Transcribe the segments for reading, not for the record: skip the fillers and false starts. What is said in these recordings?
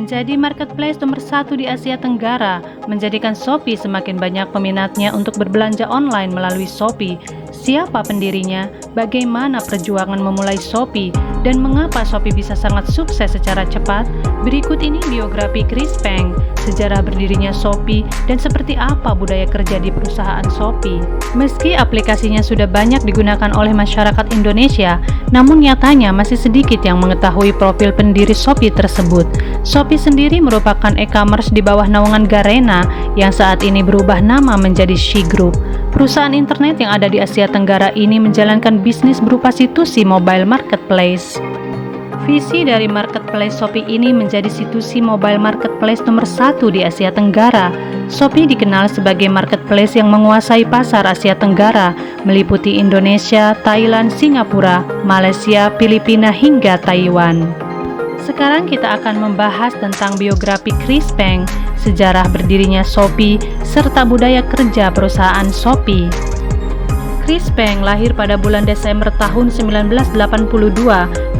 Menjadi marketplace nomor satu di Asia Tenggara, menjadikan Shopee semakin banyak peminatnya untuk berbelanja online melalui Shopee. Siapa pendirinya, bagaimana perjuangan memulai Shopee, dan mengapa Shopee bisa sangat sukses secara cepat? Berikut ini biografi Chris Peng, sejarah berdirinya Shopee, dan seperti apa budaya kerja di perusahaan Shopee. Meski aplikasinya sudah banyak digunakan oleh masyarakat Indonesia, namun nyatanya masih sedikit yang mengetahui profil pendiri Shopee tersebut. Shopee sendiri merupakan e-commerce di bawah naungan Garena yang saat ini berubah nama menjadi She Group. Perusahaan internet yang ada di Asia Tenggara ini menjalankan bisnis berupa situsi mobile marketplace. Visi dari marketplace Shopee ini menjadi situsi mobile marketplace nomor satu di Asia Tenggara. Shopee dikenal sebagai marketplace yang menguasai pasar Asia Tenggara, meliputi Indonesia, Thailand, Singapura, Malaysia, Filipina, hingga Taiwan. Sekarang kita akan membahas tentang biografi Chris Peng, sejarah berdirinya Shopee, serta budaya kerja perusahaan Shopee. Chris Peng lahir pada bulan Desember tahun 1982.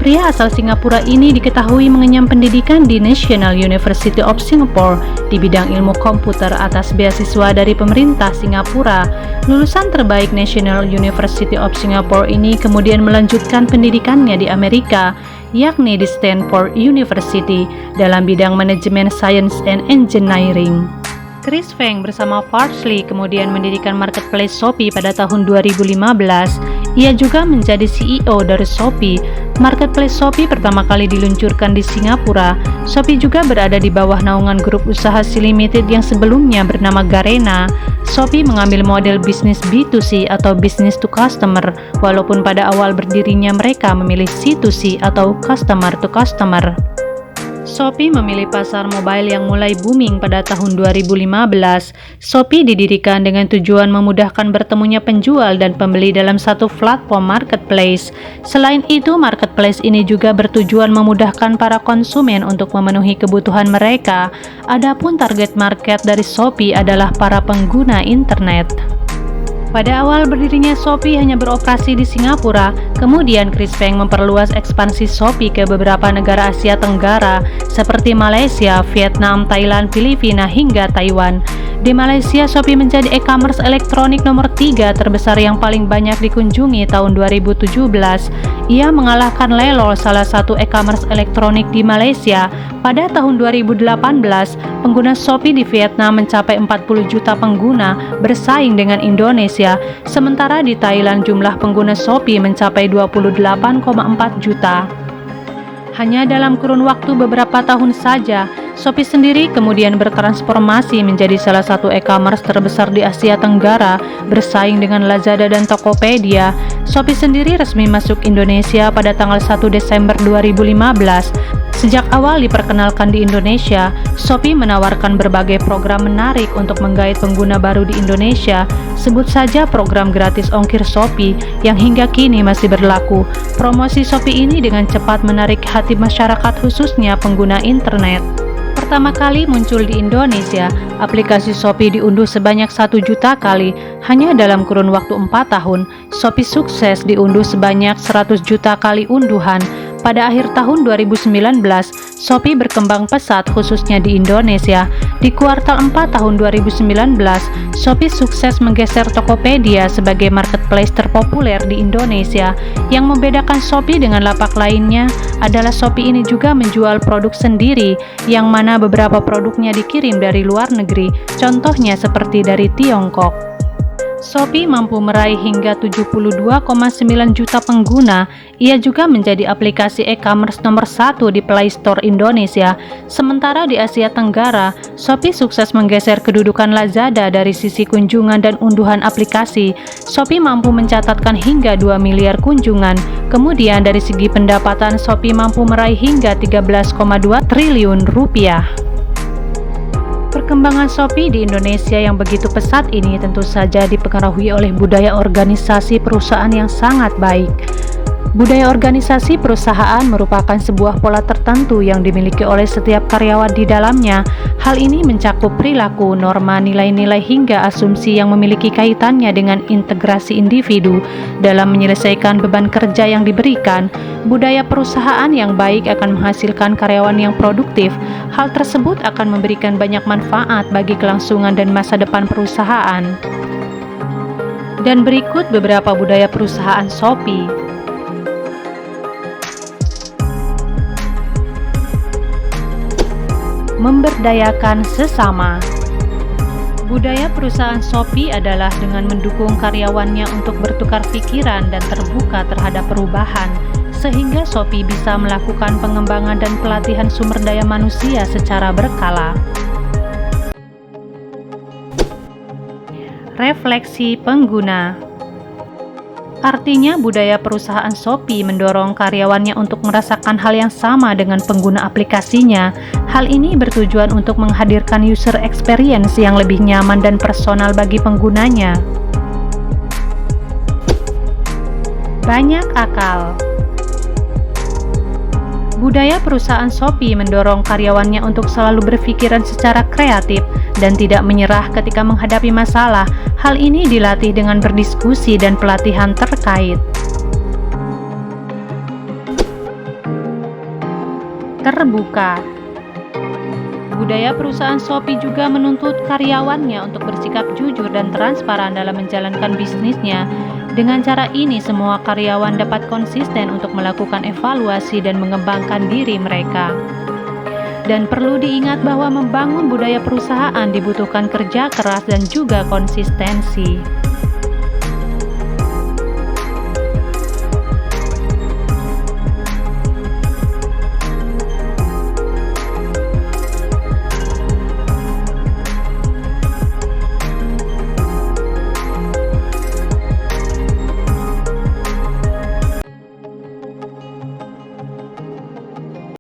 Pria asal Singapura ini diketahui mengenyam pendidikan di National University of Singapore di bidang ilmu komputer atas beasiswa dari pemerintah Singapura. Lulusan terbaik National University of Singapore ini kemudian melanjutkan pendidikannya di Amerika, yakni di Stanford University dalam bidang manajemen Science and Engineering. Chris Peng bersama Parsley kemudian mendirikan marketplace Shopee pada tahun 2015. Ia juga menjadi CEO dari Shopee. Marketplace Shopee pertama kali diluncurkan di Singapura. Shopee juga berada di bawah naungan grup usaha Sea Limited yang sebelumnya bernama Garena. Shopee mengambil model bisnis B2C atau business to customer, walaupun pada awal berdirinya mereka memilih C2C atau customer to customer. Shopee memilih pasar mobile yang mulai booming pada tahun 2015. Shopee didirikan dengan tujuan memudahkan bertemunya penjual dan pembeli dalam satu platform marketplace. Selain itu, marketplace ini juga bertujuan memudahkan para konsumen untuk memenuhi kebutuhan mereka. Adapun target market dari Shopee adalah para pengguna internet. Pada awal berdirinya Shopee hanya beroperasi di Singapura, kemudian Chris Peng memperluas ekspansi Shopee ke beberapa negara Asia Tenggara seperti Malaysia, Vietnam, Thailand, Filipina, hingga Taiwan. Di Malaysia, Shopee menjadi e-commerce elektronik nomor 3 terbesar yang paling banyak dikunjungi tahun 2017. Ia mengalahkan Lelol, salah satu e-commerce elektronik di Malaysia. Pada tahun 2018, pengguna Shopee di Vietnam mencapai 40 juta pengguna, bersaing dengan Indonesia. Sementara di Thailand, jumlah pengguna Shopee mencapai 28,4 juta. Hanya dalam kurun waktu beberapa tahun saja, Shopee sendiri kemudian bertransformasi menjadi salah satu e-commerce terbesar di Asia Tenggara, bersaing dengan Lazada dan Tokopedia. Shopee sendiri resmi masuk Indonesia pada tanggal 1 Desember 2015. Sejak awal diperkenalkan di Indonesia, Shopee menawarkan berbagai program menarik untuk menggait pengguna baru di Indonesia. Sebut saja program gratis ongkir Shopee yang hingga kini masih berlaku. Promosi Shopee ini dengan cepat menarik hati masyarakat, khususnya pengguna internet. Pertama kali muncul di Indonesia, aplikasi Shopee diunduh sebanyak 1 juta kali. Hanya dalam kurun waktu 4 tahun, Shopee sukses diunduh sebanyak 100 juta kali unduhan. Pada akhir tahun 2019, Shopee berkembang pesat khususnya di Indonesia. Di kuartal 4 tahun 2019, Shopee sukses menggeser Tokopedia sebagai marketplace terpopuler di Indonesia. Yang membedakan Shopee dengan lapak lainnya adalah Shopee ini juga menjual produk sendiri, yang mana beberapa produknya dikirim dari luar negeri, contohnya seperti dari Tiongkok. Shopee mampu meraih hingga 72,9 juta pengguna. Ia juga menjadi aplikasi e-commerce nomor 1 di Play Store Indonesia. Sementara di Asia Tenggara, Shopee sukses menggeser kedudukan Lazada dari sisi kunjungan dan unduhan aplikasi. Shopee mampu mencatatkan hingga 2 miliar kunjungan. Kemudian dari segi pendapatan, Shopee mampu meraih hingga 13,2 triliun rupiah. Perkembangan Shopee di Indonesia yang begitu pesat ini tentu saja dipengaruhi oleh budaya organisasi perusahaan yang sangat baik. Budaya organisasi perusahaan merupakan sebuah pola tertentu yang dimiliki oleh setiap karyawan di dalamnya. Hal ini mencakup perilaku, norma, nilai-nilai hingga asumsi yang memiliki kaitannya dengan integrasi individu dalam menyelesaikan beban kerja yang diberikan. Budaya perusahaan yang baik akan menghasilkan karyawan yang produktif. Hal tersebut akan memberikan banyak manfaat bagi kelangsungan dan masa depan perusahaan. Dan berikut beberapa budaya perusahaan Shopee. Memberdayakan sesama. Budaya perusahaan Shopee adalah dengan mendukung karyawannya untuk bertukar pikiran dan terbuka terhadap perubahan, sehingga Shopee bisa melakukan pengembangan dan pelatihan sumber daya manusia secara berkala. Refleksi pengguna. Artinya, budaya perusahaan Shopee mendorong karyawannya untuk merasakan hal yang sama dengan pengguna aplikasinya. Hal ini bertujuan untuk menghadirkan user experience yang lebih nyaman dan personal bagi penggunanya. Banyak akal. Budaya perusahaan Shopee mendorong karyawannya untuk selalu berpikiran secara kreatif dan tidak menyerah ketika menghadapi masalah. Hal ini dilatih dengan berdiskusi dan pelatihan terkait. Terbuka. Budaya perusahaan Shopee juga menuntut karyawannya untuk bersikap jujur dan transparan dalam menjalankan bisnisnya. Dengan cara ini, semua karyawan dapat konsisten untuk melakukan evaluasi dan mengembangkan diri mereka. Dan perlu diingat bahwa membangun budaya perusahaan dibutuhkan kerja keras dan juga konsistensi.